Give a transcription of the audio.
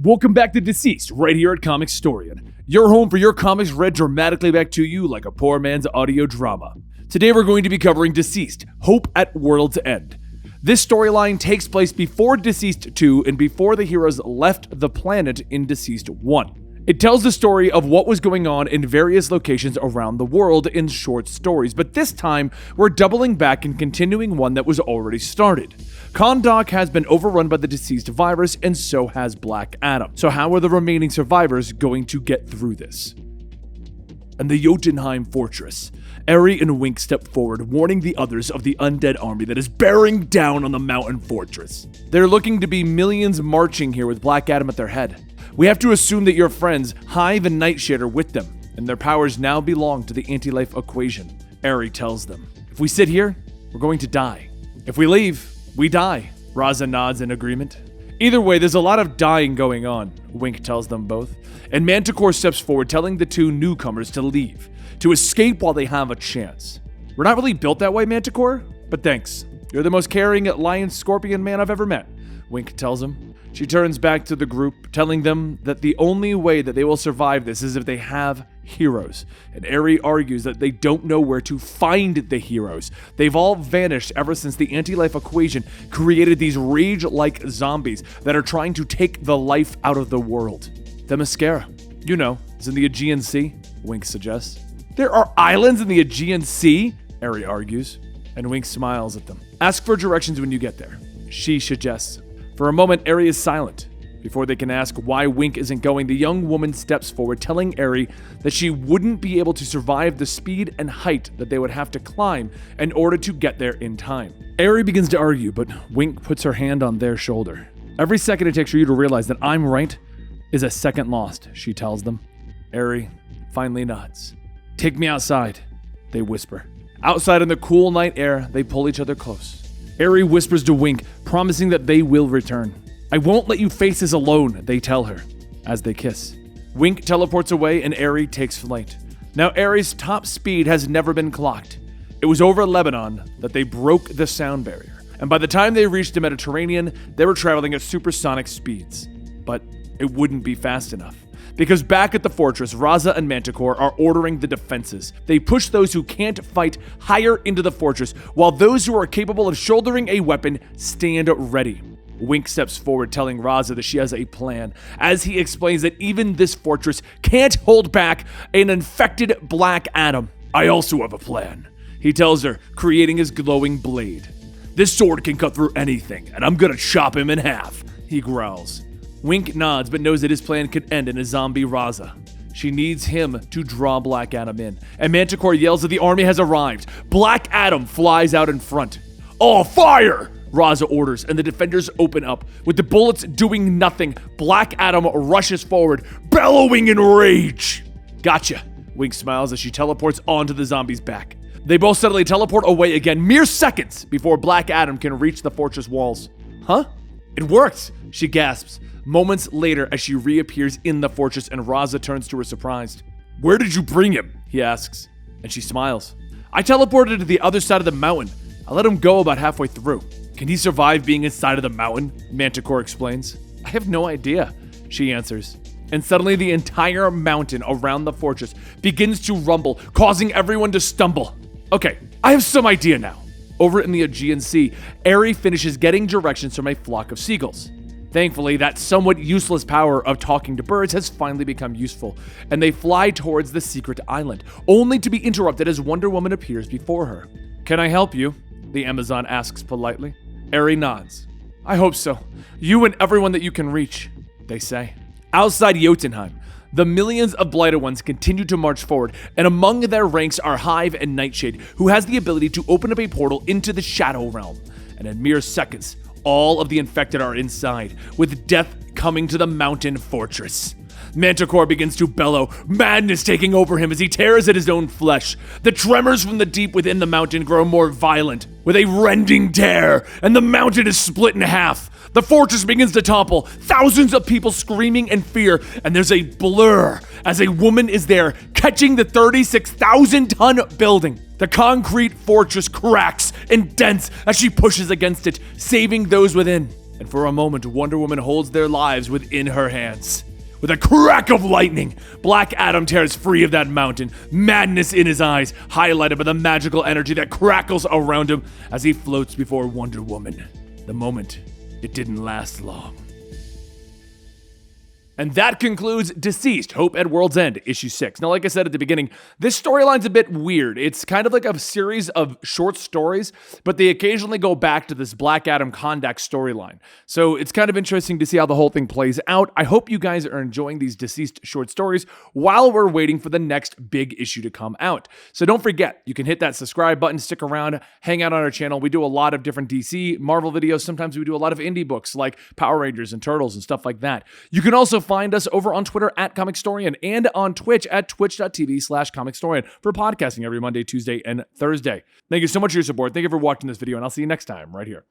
Welcome back to DCeased, right here at Comicstorian. Your home for your comics read dramatically back to you like a poor man's audio drama. Today we're going to be covering DCeased, Hope at World's End. This storyline takes place before DCeased 2 and before the heroes left the planet in DCeased 1. It tells the story of what was going on in various locations around the world in short stories, but this time we're doubling back and continuing one that was already started. Kahndaq has been overrun by the DCeased virus, and so has Black Adam. So how are the remaining survivors going to get through this? In the Jotunheim fortress, Eri and Wink step forward, warning the others of the undead army that is bearing down on the mountain fortress. They're looking to be millions marching here with Black Adam at their head. We have to assume that your friends, Hive and Nightshade, are with them, and their powers now belong to the anti-life equation. Eri tells them, if we sit here, we're going to die. If we leave, we die. Raza nods in agreement. Either way, there's a lot of dying going on, Wink tells them both, and Manticore steps forward telling the two newcomers to leave, to escape while they have a chance. We're not really built that way, Manticore, but thanks. You're the most caring lion-scorpion man I've ever met, Wink tells him. She turns back to the group, telling them that the only way that they will survive this is if they have heroes. And Eri argues that they don't know where to find the heroes. They've all vanished ever since the anti-life equation created these rage-like zombies that are trying to take the life out of the world. The Mascara, you know, is in the Aegean Sea, Wink suggests. There are islands in the Aegean Sea, Eri argues, and Wink smiles at them. Ask for directions when you get there, she suggests. For a moment, Eri is silent. Before they can ask why Wink isn't going, the young woman steps forward, telling Eri that she wouldn't be able to survive the speed and height that they would have to climb in order to get there in time. Eri begins to argue, but Wink puts her hand on their shoulder. Every second it takes for you to realize that I'm right is a second lost, she tells them. Eri finally nods. Take me outside, they whisper. Outside in the cool night air, they pull each other close. Eri whispers to Wink, promising that they will return. I won't let you face this alone, they tell her, as they kiss. Wink teleports away and Eri takes flight. Now Eri's top speed has never been clocked. It was over Lebanon that they broke the sound barrier, and by the time they reached the Mediterranean, they were traveling at supersonic speeds. But it wouldn't be fast enough. Because back at the fortress, Raza and Manticore are ordering the defenses. They push those who can't fight higher into the fortress, while those who are capable of shouldering a weapon stand ready. Wink steps forward, telling Raza that she has a plan, as he explains that even this fortress can't hold back an infected Black Adam. I also have a plan, he tells her, creating his glowing blade. This sword can cut through anything, and I'm gonna chop him in half, he growls. Wink nods, but knows that his plan could end in a zombie Raza. She needs him to draw Black Adam in, and Manticore yells that the army has arrived. Black Adam flies out in front. All fire! Raza orders, and the defenders open up. With the bullets doing nothing, Black Adam rushes forward, bellowing in rage. Gotcha, Wink smiles as she teleports onto the zombie's back. They both suddenly teleport away again, mere seconds before Black Adam can reach the fortress walls. Huh? It worked, she gasps. Moments later, as she reappears in the fortress and Raza turns to her surprised. Where did you bring him? He asks, and she smiles. I teleported to the other side of the mountain. I let him go about halfway through. Can he survive being inside of the mountain? Manticore explains. I have no idea, she answers. And suddenly the entire mountain around the fortress begins to rumble, causing everyone to stumble. Okay, I have some idea now. Over in the Aegean Sea, Eri finishes getting directions from a flock of seagulls. Thankfully, that somewhat useless power of talking to birds has finally become useful, and they fly towards the secret island, only to be interrupted as Wonder Woman appears before her. Can I help you? The Amazon asks politely. Eri nods. I hope so. You and everyone that you can reach, they say. Outside Jotunheim, the millions of Blighted Ones continue to march forward, and among their ranks are Hive and Nightshade, who has the ability to open up a portal into the Shadow Realm. And in mere seconds, all of the infected are inside, with death coming to the mountain fortress. Manticore begins to bellow, madness taking over him as he tears at his own flesh. The tremors from the deep within the mountain grow more violent, with a rending tear, and the mountain is split in half. The fortress begins to topple, thousands of people screaming in fear, and there's a blur as a woman is there, catching the 36,000-ton building. The concrete fortress cracks and dents as she pushes against it, saving those within. and for a moment, Wonder Woman holds their lives within her hands. With a crack of lightning, Black Adam tears free of that mountain, madness in his eyes, highlighted by the magical energy that crackles around him as he floats before Wonder Woman. The moment, it didn't last long. And that concludes DCeased, Hope at World's End, issue 6. Now, like I said at the beginning, this storyline's a bit weird. It's kind of like a series of short stories, but they occasionally go back to this Black Adam Kondak storyline. So it's kind of interesting to see how the whole thing plays out. I hope you guys are enjoying these DCeased short stories while we're waiting for the next big issue to come out. So don't forget, you can hit that subscribe button, stick around, hang out on our channel. We do a lot of different DC, Marvel videos. Sometimes we do a lot of indie books like Power Rangers and Turtles and stuff like that. You can also find us over on Twitter at Comicstorian and on Twitch at twitch.tv/Comicstorian for podcasting every Monday, Tuesday, and Thursday. Thank you so much for your support. Thank you for watching this video, and I'll see you next time right here.